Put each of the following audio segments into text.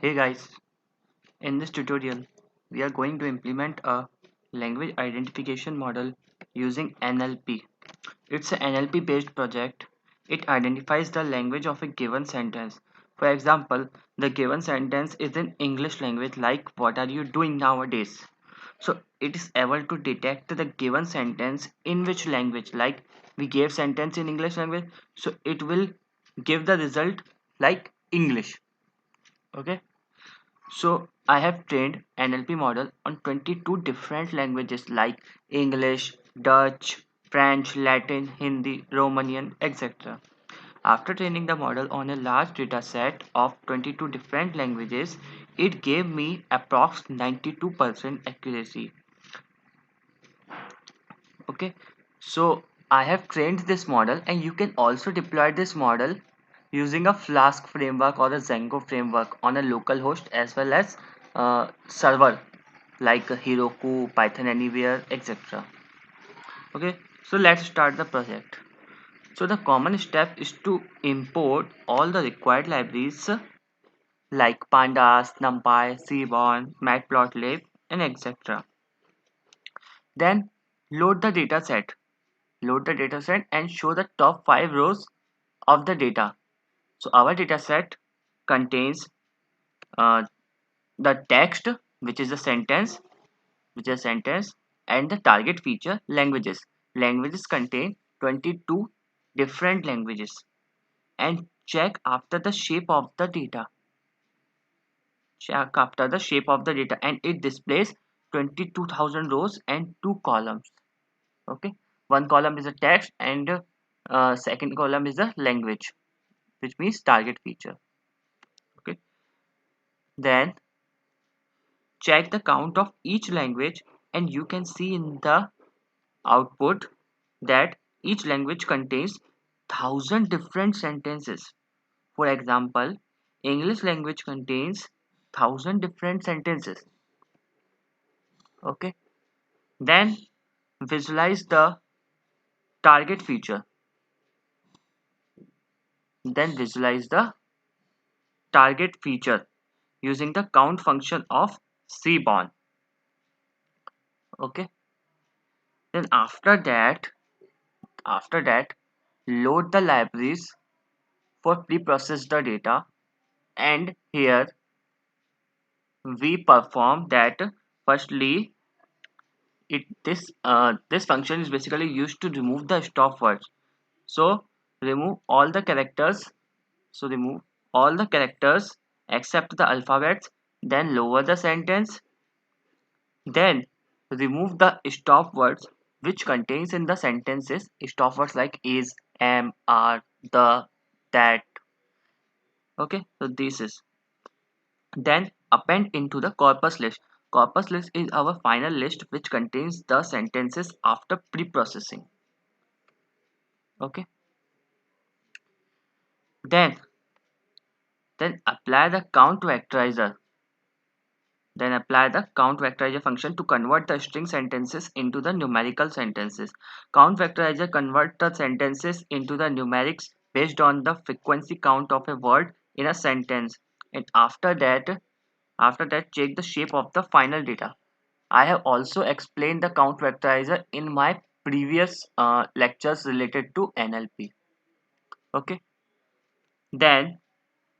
Hey guys, in this tutorial, we are going to implement a language identification model using NLP. It's an NLP based project. It identifies the language of a given sentence. For example, the given sentence is in English language like what are you doing nowadays? So it is able to detect the given sentence in which language, like we gave sentence in English language, so it will give the result like English. Okay. So I have trained NLP model on 22 different languages like English, Dutch, French, Latin, Hindi, Romanian, etc. After training the model on a large data set of 22 different languages, it gave me approx 92% accuracy. Okay, so I have trained this model and you can also deploy this model using a Flask framework or a Django framework on a local host as well as server like Heroku, Python Anywhere, etc. Okay, so let's start the project. So the common step is to import all the required libraries like pandas, numpy, seaborn, matplotlib, and etc. Then load the dataset. Load the dataset and show the top 5 rows of the data. So our dataset contains uh, the text, which is a sentence, and the target feature languages. Languages contain 22 different languages. And check after the shape of the data. Check after the shape of the data, and it displays 22,000 rows and 2 columns. Okay, one column is a text, and second column is a language, which means target feature. Okay, then check the count of each language, and you can see in the output that each language contains 1,000 different sentences. For example, English language contains 1,000 different sentences. Okay, then visualize the target feature. Then visualize the target feature using the count function of Seaborn. Okay, then after that, load the libraries for pre-process the data, and here we perform that. Firstly, this function is basically used to remove the stop words. So remove all the characters. So remove all the characters except the alphabets. Then lower the sentence. Then remove the stop words which contains in the sentences stop words like is, am, are, the, that. Okay, so this is. Then append into the corpus list. Corpus list is our final list which contains the sentences after pre-processing. Okay. Then apply the count vectorizer. Then apply the count vectorizer function to convert the string sentences into the numerical sentences. Count vectorizer convert the sentences into the numerics based on the frequency count of a word in a sentence. And after that check the shape of the final data. I have also explained the count vectorizer in my previous lectures related to NLP. Okay. Then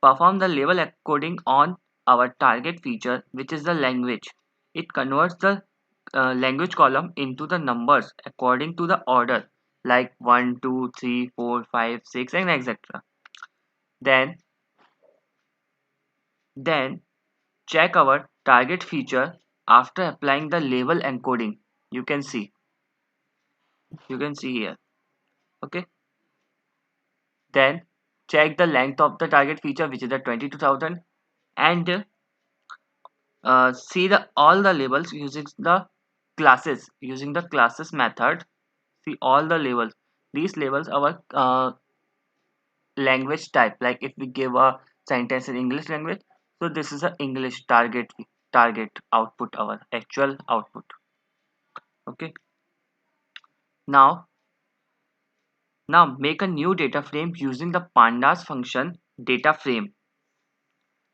perform the label encoding on our target feature, which is the language. It converts the language column into the numbers according to the order, like 1, 2, 3, 4, 5, 6, and etc. Then, then check our target feature after applying the label encoding. You can see, here. Okay. Then check the length of the target feature, which is the 22,000, and see the all the labels using the classes method. See all the labels. These labels our language type. Like if we give a sentence in English language, so this is a English target output, our actual output. Okay. Now make a new data frame using the pandas function data frame.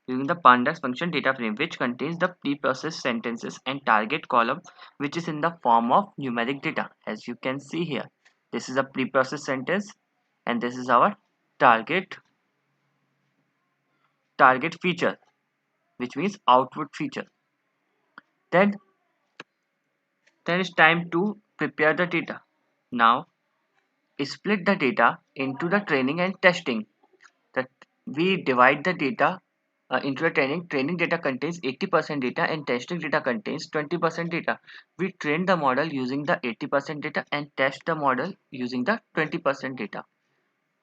using the pandas function data frame, which contains the preprocessed sentences and target column, which is in the form of numeric data. As you can see here, this is a preprocessed sentence and this is our target feature, which means output feature. Then it's time to prepare the data. Now split the data into the training and testing. That we divide the data into the training data contains 80% data and testing data contains 20% data. We train the model using the 80% data and test the model using the 20% data.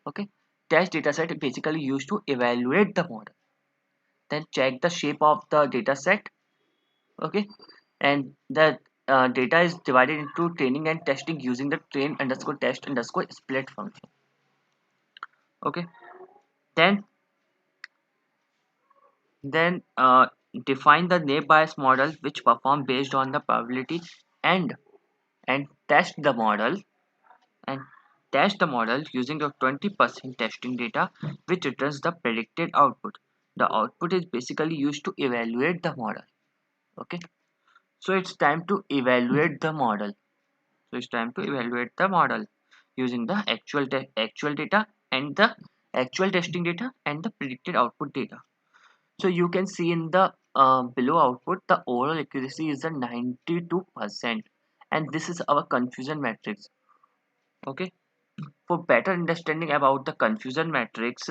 Okay, test data set is basically used to evaluate the model, then check the shape of the data set. Okay, and the data is divided into training and testing using the train underscore test underscore split function. Okay, then then define the naive Bayes model which perform based on the probability, and and test the model and test the model using the 20% testing data, which returns the predicted output. The output is basically used to evaluate the model. Okay, so it's time to evaluate the model. So it's time to evaluate the model using the actual data and the actual testing data and the predicted output data. So you can see in the below output, the overall accuracy is a 92%, and this is our confusion matrix. Okay, for better understanding about the confusion matrix,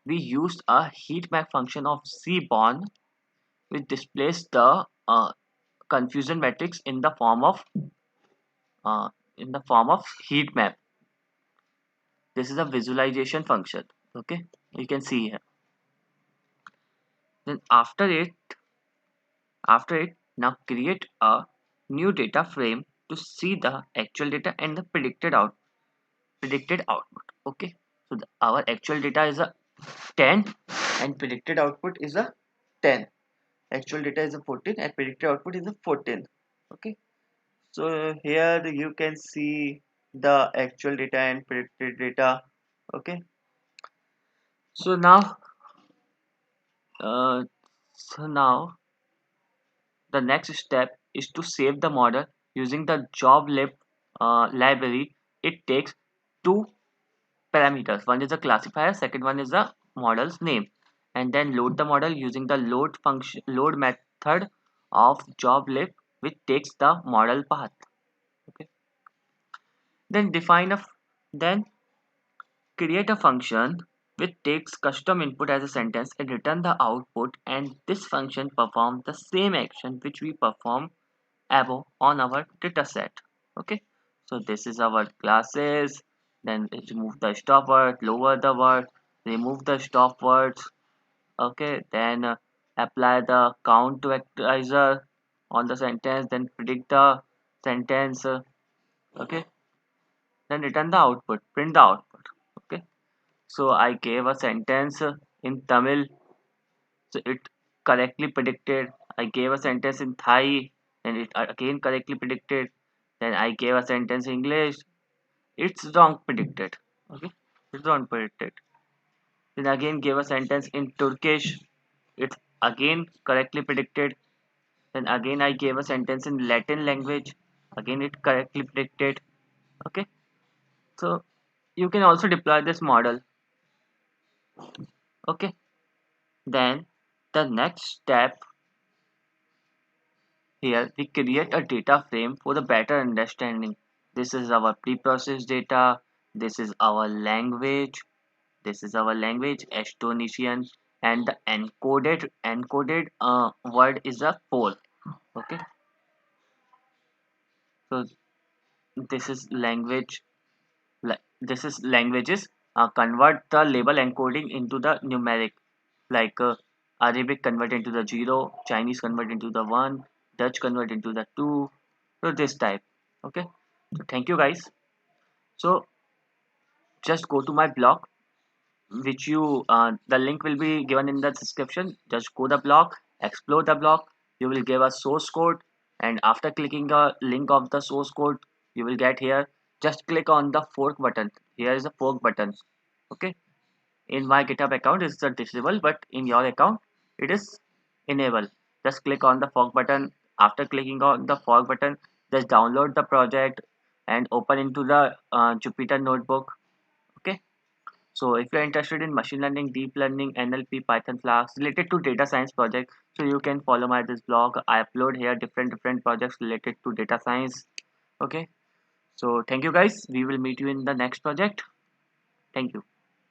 we used a heat map function of Seaborn, which displays the confusion matrix uh, in the form of heat map. This is a visualization function. Okay, you can see here. Then after it, now create a new data frame to see the actual data and the predicted output. Okay, so our actual data is a 10 and predicted output is a 10. Actual data is a 14 and predicted output is a 14. Okay, so here you can see the actual data and predicted data. Okay, so now uh, so now the next step is to save the model using the joblib library. It takes two parameters. One is a classifier, second one is the model's name, and then load the model using the load method of joblib, which takes the model path. Okay. Then then create a function which takes custom input as a sentence and return the output, and this function performs the same action which we perform above on our data set. Okay, so this is our classes. Then remove the stop word, lower the word, remove the stop words. Okay, then apply the count to vectorizer on the sentence, then predict the sentence. Okay, then return the output, print the output. Okay, so I gave a sentence in Tamil, so it correctly predicted. I gave a sentence in Thai and it again correctly predicted. Then I gave a sentence in English, it's wrong predicted. Okay, it's wrong predicted. Then again gave a sentence in Turkish, it's again correctly predicted. Then again I gave a sentence in Latin language, again it correctly predicted. Okay, so you can also deploy this model. Okay, then the next step here, we create a data frame for the better understanding. This is our preprocessed data. This is our language. This is our language, Estonian, and the encoded word is a pole. Okay, so this is language. This is languages. Convert the label encoding into the numeric, like Arabic convert into the 0, Chinese convert into the 1, Dutch convert into the 2. So this type. Okay, so thank you guys. So just go to my blog, which you the link will be given in the description. Just go the blog, explore the blog. You will give a source code, and after clicking the link of the source code, you will get here. Just click on the fork button. Here is a fork button. Okay, in my GitHub account it's a disable, but in your account it is enable. Just click on the fork button. After clicking on the fork button, just download the project and open into the Jupyter notebook. Okay. So if you're interested in machine learning, deep learning, NLP, Python, Flask related to data science project, so you can follow my this blog. I upload here different projects related to data science. Okay. So thank you guys. We will meet you in the next project. Thank you.